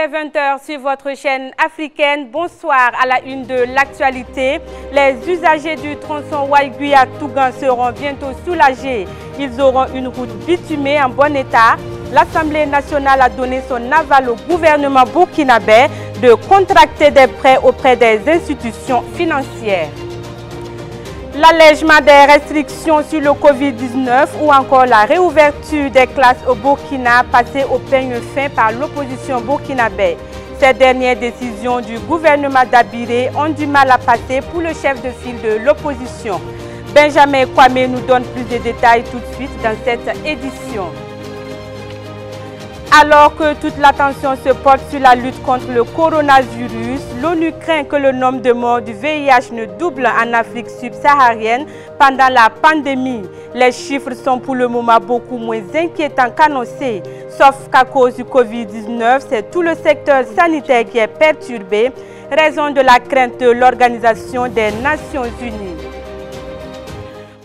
est 20 h sur votre chaîne africaine. Bonsoir. À la une de l'actualité, les usagers du tronçon Ouaïgui à Tougan seront bientôt soulagés. Ils auront une route bitumée en bon état. L'Assemblée nationale a donné son aval au gouvernement burkinabé de contracter des prêts auprès des institutions financières. L'allègement des restrictions sur le Covid-19 ou encore la réouverture des classes au Burkina passées au peigne fin par l'opposition burkinabé. Ces dernières décisions du gouvernement d'Abiré ont du mal à passer pour le chef de file de l'opposition. Benjamin Kwame nous donne plus de détails tout de suite dans cette édition. Alors que toute l'attention se porte sur la lutte contre le coronavirus, l'ONU craint que le nombre de morts du VIH ne double en Afrique subsaharienne pendant la pandémie. Les chiffres sont pour le moment beaucoup moins inquiétants qu'annoncés. Sauf qu'à cause du Covid-19, c'est tout le secteur sanitaire qui est perturbé, raison de la crainte de l'Organisation des Nations Unies.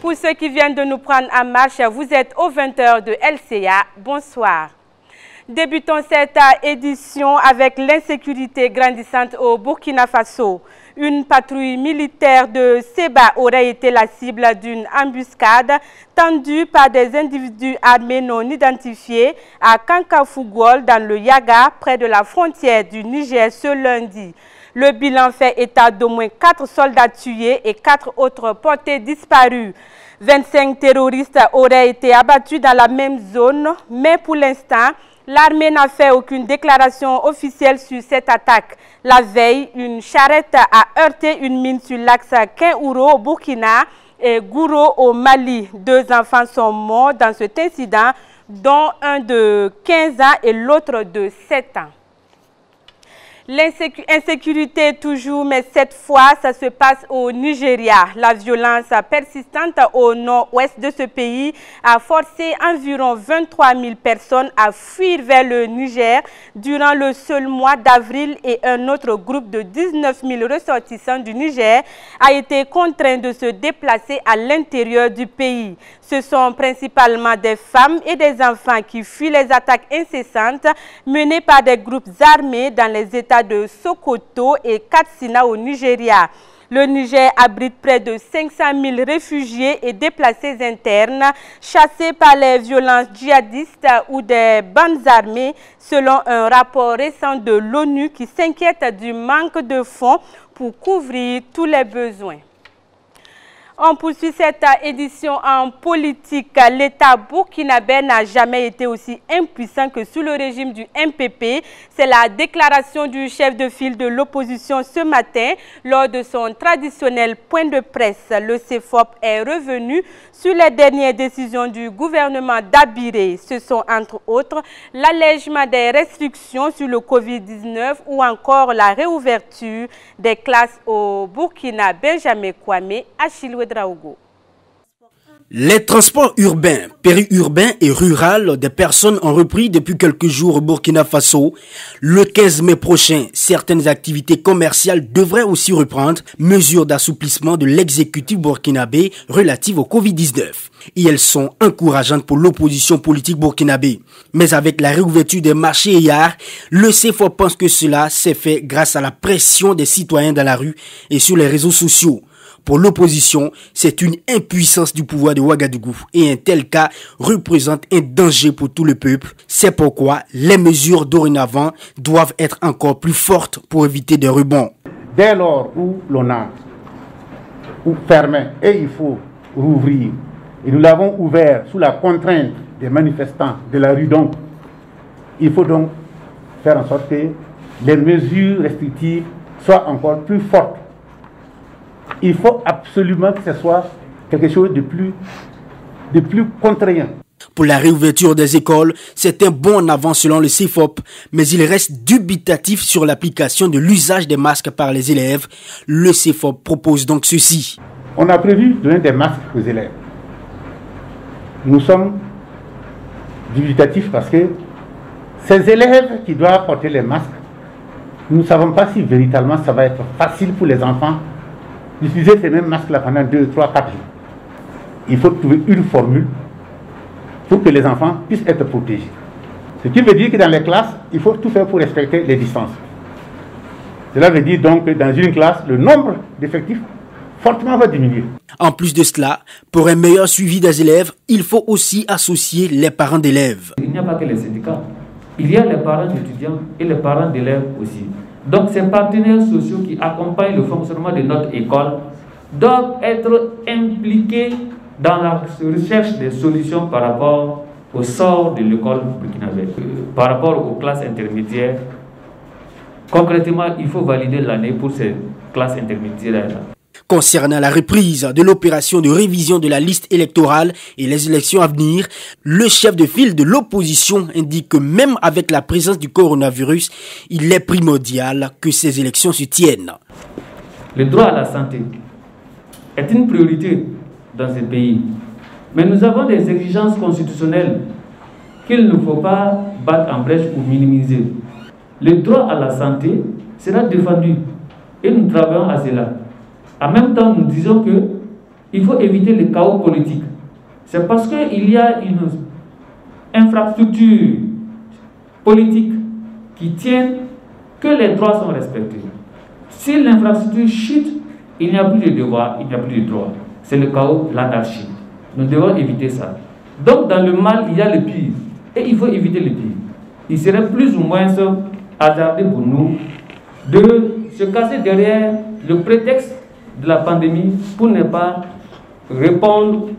Pour ceux qui viennent de nous prendre en marche, vous êtes aux 20 h de LCA. Bonsoir. Débutons cette édition avec l'insécurité grandissante au Burkina Faso. Une patrouille militaire de Seba aurait été la cible d'une embuscade tendue par des individus armés non identifiés à Kankafougol dans le Yaga, près de la frontière du Niger ce lundi. Le bilan fait état d'au moins 4 soldats tués et 4 autres portés disparus. 25 terroristes auraient été abattus dans la même zone, mais pour l'instant, l'armée n'a fait aucune déclaration officielle sur cette attaque. La veille, une charrette a heurté une mine sur l'axe Keinouro au Burkina et Gouro au Mali. 2 enfants sont morts dans cet incident, dont un de 15 ans et l'autre de 7 ans. L'insécurité toujours, mais cette fois, ça se passe au Nigeria. La violence persistante au nord-ouest de ce pays a forcé environ 23 000 personnes à fuir vers le Niger durant le seul mois d'avril et un autre groupe de 19 000 ressortissants du Niger a été contraint de se déplacer à l'intérieur du pays. Ce sont principalement des femmes et des enfants qui fuient les attaques incessantes menées par des groupes armés dans les États de Sokoto et Katsina au Nigeria. Le Niger abrite près de 500 000 réfugiés et déplacés internes chassés par les violences djihadistes ou des bandes armées, selon un rapport récent de l'ONU qui s'inquiète du manque de fonds pour couvrir tous les besoins. On poursuit cette édition en politique. L'État burkinabé n'a jamais été aussi impuissant que sous le régime du MPP. C'est la déclaration du chef de file de l'opposition ce matin lors de son traditionnel point de presse. Le CEFOP est revenu sur les dernières décisions du gouvernement d'Abiré. Ce sont entre autres l'allègement des restrictions sur le Covid-19 ou encore la réouverture des classes au Burkina. Benjamin Kwame, Achille Draogo. Les transports urbains, périurbains et ruraux des personnes ont repris depuis quelques jours au Burkina Faso. Le 15 mai prochain, certaines activités commerciales devraient aussi reprendre, mesure d'assouplissement de l'exécutif burkinabé relative au Covid-19. Et elles sont encourageantes pour l'opposition politique burkinabé. Mais avec la réouverture des marchés hier, le CEFOP pense que cela s'est fait grâce à la pression des citoyens dans la rue et sur les réseaux sociaux. Pour l'opposition, c'est une impuissance du pouvoir de Ouagadougou et un tel cas représente un danger pour tout le peuple. C'est pourquoi les mesures dorénavant doivent être encore plus fortes pour éviter des rebonds. Dès lors où l'on a fermé et il faut rouvrir, et nous l'avons ouvert sous la contrainte des manifestants de la rue, donc il faut donc faire en sorte que les mesures restrictives soient encore plus fortes. Il faut absolument que ce soit quelque chose de plus contraignant. Pour la réouverture des écoles, c'est un bond en avant selon le CEFOP, mais il reste dubitatif sur l'application de l'usage des masques par les élèves. Le CEFOP propose donc ceci. On a prévu de donner des masques aux élèves. Nous sommes dubitatifs parce que ces élèves qui doivent porter les masques, nous ne savons pas si véritablement ça va être facile pour les enfants d'utiliser ces mêmes masques-là pendant 2, 3, 4 jours. Il faut trouver une formule pour que les enfants puissent être protégés. Ce qui veut dire que dans les classes, il faut tout faire pour respecter les distances. Cela veut dire donc que dans une classe, le nombre d'effectifs fortement va diminuer. En plus de cela, pour un meilleur suivi des élèves, il faut aussi associer les parents d'élèves. Il n'y a pas que les syndicats. Il y a les parents d'étudiants et les parents d'élèves aussi. Donc ces partenaires sociaux qui accompagnent le fonctionnement de notre école doivent être impliqués dans la recherche des solutions par rapport au sort de l'école burkinabé. Par rapport aux classes intermédiaires, concrètement, il faut valider l'année pour ces classes intermédiaires-là. Concernant la reprise de l'opération de révision de la liste électorale et les élections à venir, le chef de file de l'opposition indique que même avec la présence du coronavirus, il est primordial que ces élections se tiennent. Le droit à la santé est une priorité dans ce pays, mais nous avons des exigences constitutionnelles qu'il ne faut pas battre en brèche ou minimiser. Le droit à la santé sera défendu et nous travaillons à cela. En même temps, nous disons qu'il faut éviter le chaos politique. C'est parce qu'il y a une infrastructure politique qui tient que les droits sont respectés. Si l'infrastructure chute, il n'y a plus de devoir, il n'y a plus de droit. C'est le chaos, l'anarchie. Nous devons éviter ça. Donc dans le mal, il y a le pire. Et il faut éviter le pire. Il serait plus ou moins hasardeux pour nous de se casser derrière le prétexte de la pandémie pour ne pas répondre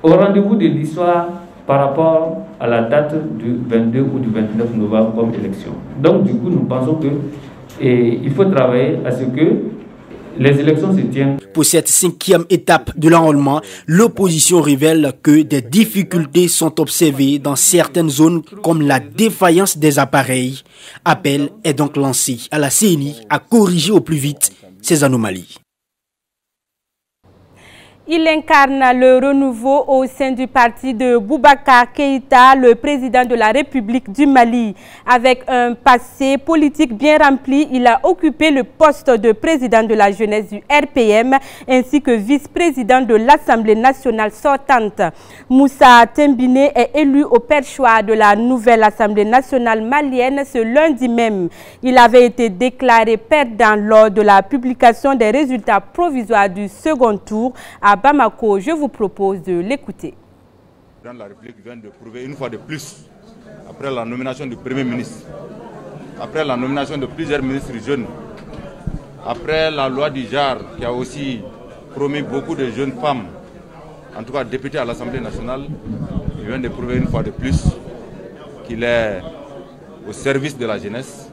au rendez-vous de l'histoire par rapport à la date du 22 ou du 29 novembre comme élection. Donc du coup, nous pensons qu'il faut travailler à ce que les élections se tiennent. Pour cette 5e étape de l'enrôlement, l'opposition révèle que des difficultés sont observées dans certaines zones comme la défaillance des appareils. Appel est donc lancé à la CENI à corriger au plus vite ces anomalies. Il incarne le renouveau au sein du parti de Boubacar Keïta, le président de la République du Mali. Avec un passé politique bien rempli, il a occupé le poste de président de la jeunesse du RPM ainsi que vice-président de l'Assemblée nationale sortante. Moussa Tembine est élu au perchoir de la nouvelle Assemblée nationale malienne ce lundi même. Il avait été déclaré perdant lors de la publication des résultats provisoires du second tour à Bamako. Je vous propose de l'écouter. Le président de la République vient de prouver une fois de plus, après la nomination du Premier ministre, après la nomination de plusieurs ministres jeunes, après la loi du JAR qui a aussi promis beaucoup de jeunes femmes, en tout cas députées à l'Assemblée nationale, il vient de prouver une fois de plus qu'il est au service de la jeunesse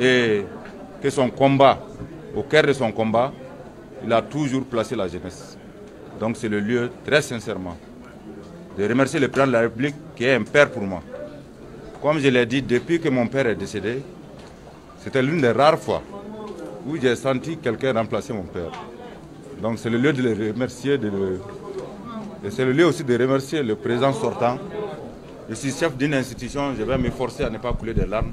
et que son combat, au cœur de son combat, il a toujours placé la jeunesse. Donc c'est le lieu, très sincèrement, de remercier le président de la République qui est un père pour moi. Comme je l'ai dit, depuis que mon père est décédé, c'était l'une des rares fois où j'ai senti quelqu'un remplacer mon père. Donc c'est le lieu de le remercier, et c'est le lieu aussi de remercier le président sortant. Je suis chef d'une institution, je vais m'efforcer à ne pas couler des larmes.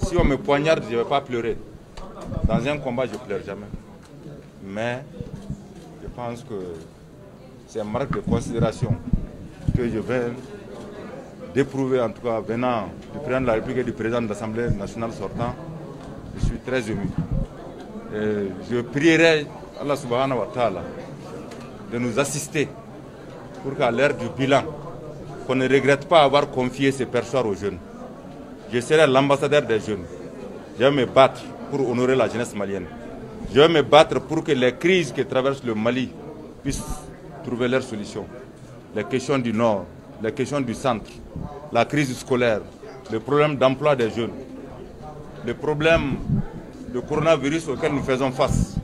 Si on me poignarde, je ne vais pas pleurer. Dans un combat, je ne pleure jamais. Mais je pense que c'est un marque de considération que je viens d'éprouver, en tout cas venant du président de la République et du président de l'Assemblée nationale sortant. Je suis très ému. Et je prierai Allah subhanahu wa ta'ala de nous assister pour qu'à l'heure du bilan, qu'on ne regrette pas avoir confié ces perchoirs aux jeunes. Je serai l'ambassadeur des jeunes. Je vais me battre pour honorer la jeunesse malienne. Je vais me battre pour que les crises qui traversent le Mali puissent trouver leur solution. Les questions du Nord, les questions du centre, la crise scolaire, le problème d'emploi des jeunes, le problème de coronavirus auquel nous faisons face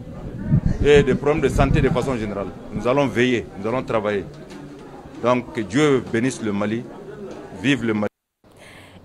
et des problèmes de santé de façon générale. Nous allons veiller, nous allons travailler. Donc que Dieu bénisse le Mali, vive le Mali.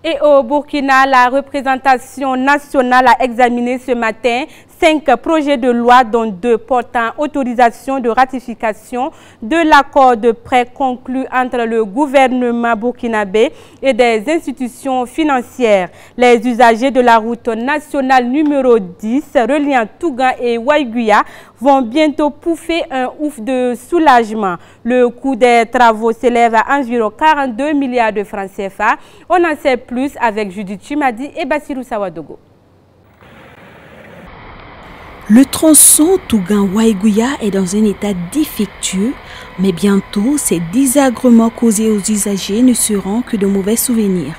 Et au Burkina, la représentation nationale a examiné ce matin 5 projets de loi, dont 2 portant autorisation de ratification de l'accord de prêt conclu entre le gouvernement burkinabé et des institutions financières. Les usagers de la route nationale numéro 10 reliant Tougan et Waiguya vont bientôt pouffer un ouf de soulagement. Le coût des travaux s'élève à environ 42 milliards de francs CFA. On en sait plus avec Judith Chimadi et Bassirou Sawadogo. Le tronçon Tougan-Waiguya est dans un état défectueux, mais bientôt, ces désagréments causés aux usagers ne seront que de mauvais souvenirs.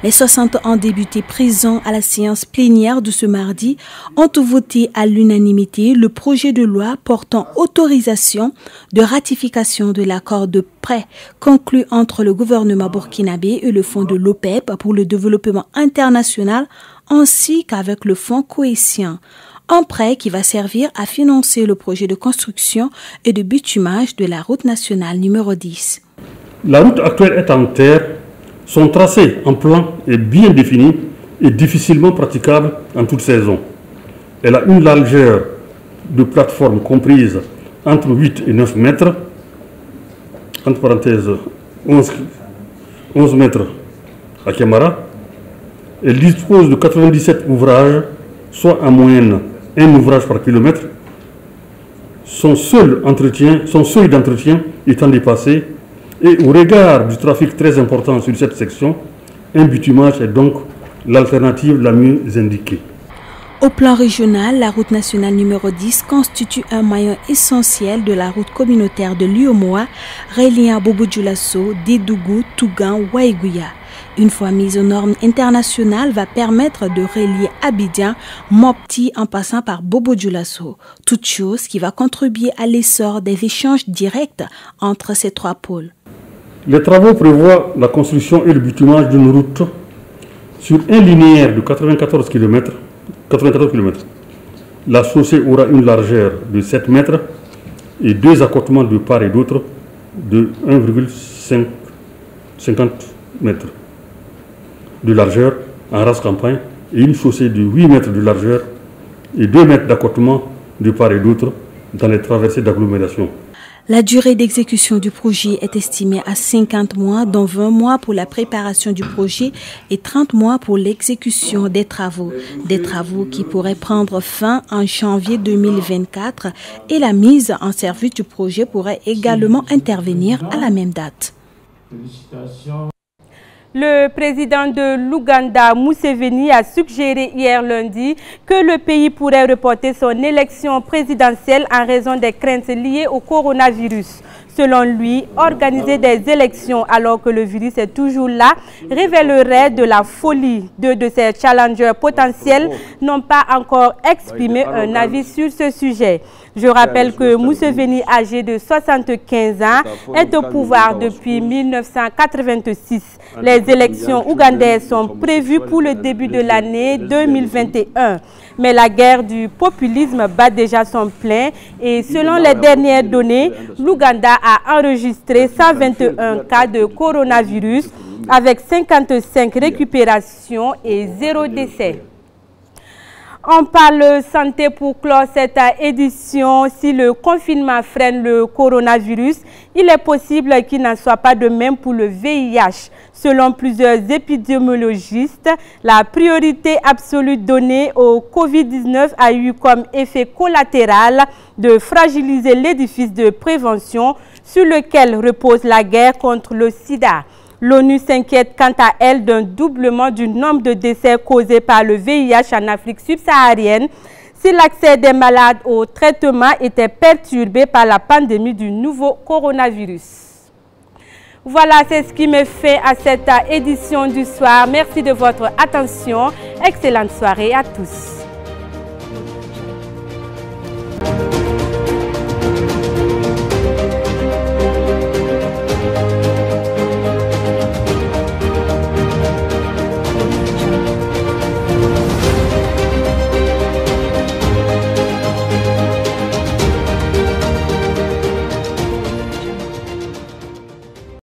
Les 61 députés présents à la séance plénière de ce mardi ont voté à l'unanimité le projet de loi portant autorisation de ratification de l'accord de prêt conclu entre le gouvernement burkinabé et le fonds de l'OPEP pour le développement international ainsi qu'avec le fonds cohésion. Un prêt qui va servir à financer le projet de construction et de bitumage de la route nationale numéro 10. La route actuelle est en terre. Son tracé en plan est bien défini et difficilement praticable en toute saison. Elle a une largeur de plateforme comprise entre 8 et 9 mètres, entre parenthèses 11 mètres à Camara. Elle dispose de 97 ouvrages, soit en moyenne un ouvrage par kilomètre. Son seuil d'entretien étant dépassé, et au regard du trafic très important sur cette section, un bitumage est donc l'alternative la mieux indiquée. Au plan régional, la route nationale numéro 10 constitue un maillon essentiel de la route communautaire de l'Uomoa, reliant Bobo-Dioulasso, Dédougou, Tougan, Waiguya. Une fois mise aux normes internationales, va permettre de relier Abidjan, Mopti en passant par Bobo-Dioulasso. Toute chose qui va contribuer à l'essor des échanges directs entre ces 3 pôles. Les travaux prévoient la construction et le bitumage d'une route sur un linéaire de 94 km. La chaussée aura une largeur de 7 mètres et 2 accotements de part et d'autre de 1,50 mètres de largeur en race campagne et une chaussée de 8 mètres de largeur et 2 mètres d'accotement de part et d'autre dans les traversées d'agglomération. La durée d'exécution du projet est estimée à 50 mois, dont 20 mois pour la préparation du projet et 30 mois pour l'exécution des travaux. Des travaux qui pourraient prendre fin en janvier 2024 et la mise en service du projet pourrait également intervenir à la même date. Le président de l'Ouganda, Museveni, a suggéré hier lundi que le pays pourrait reporter son élection présidentielle en raison des craintes liées au coronavirus. Selon lui, organiser des élections alors que le virus est toujours là révélerait de la folie. 2 de ces challengers potentiels n'ont pas encore exprimé un avis sur ce sujet. Je rappelle que Museveni, âgé de 75 ans, est au pouvoir depuis 1986. Les élections ougandaises sont prévues pour le début de l'année 2021. Mais la guerre du populisme bat déjà son plein et selon les dernières données, l'Ouganda a enregistré 121 cas de coronavirus avec 55 récupérations et 0 décès. On parle santé pour clore cette édition. Si le confinement freine le coronavirus, il est possible qu'il n'en soit pas de même pour le VIH. Selon plusieurs épidémiologistes, la priorité absolue donnée au Covid-19 a eu comme effet collatéral de fragiliser l'édifice de prévention sur lequel repose la guerre contre le sida. L'ONU s'inquiète quant à elle d'un doublement du nombre de décès causés par le VIH en Afrique subsaharienne si l'accès des malades au traitement était perturbé par la pandémie du nouveau coronavirus. Voilà, c'est ce qui me fait à cette édition du soir. Merci de votre attention. Excellente soirée à tous.